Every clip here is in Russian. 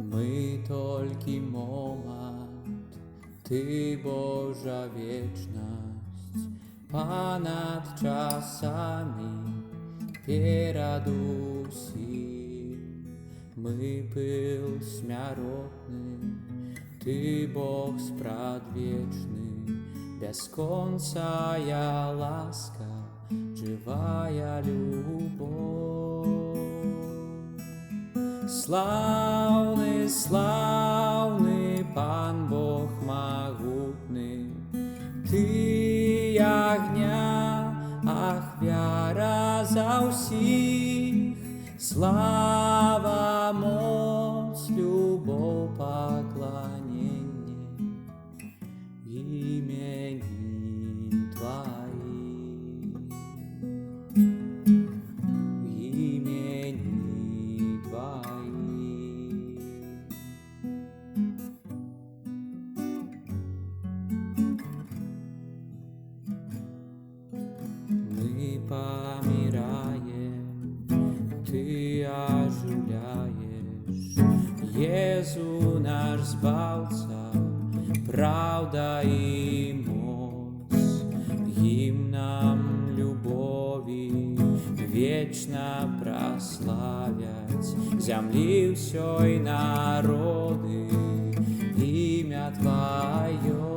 My tolki moment, Ty Boża wieczność, ponad czasami, перадуси. My пыл смяротны, Ty Бог спрадвечны, бесконцая ласка, живая любовь. Славный, славный Пан Бог могутный, Ты огня, ахвяра за всіх, слава, моц, любов, поклонение имени Твоей. Имени Твоей. Мы помираем, Ты оживляешь, Езу наш Збавца, правда и моц, гимном любови вечно прославять земли всей народы имя Твое.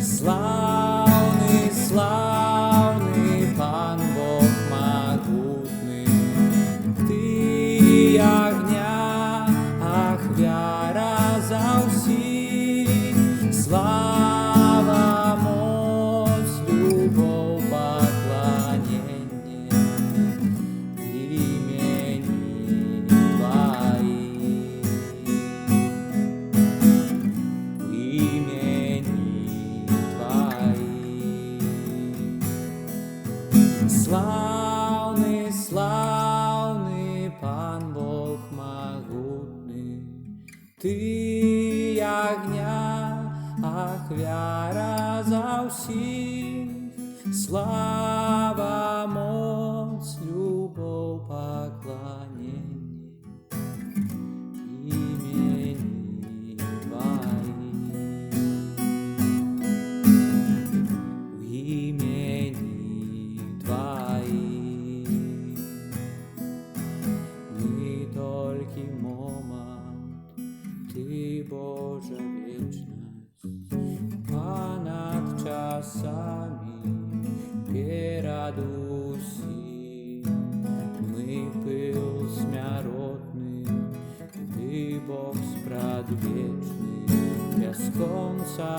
Славный, славный Пан Бог могутный, Ты огня, ахвяра за всіх, слава, моц, любов, поклонение имени Твоей. Имени Твоей. Славный, славный Пан Бог могутный, Ты огня, ахвяра за всіх, слава, моц, любов, поклонение имени Твоей. Имени Твоей. Мы только момент, Ты Божа вечность, понад часами, перадуси. Мы пыл смяротный, Ты Бог спрадвечный, без конца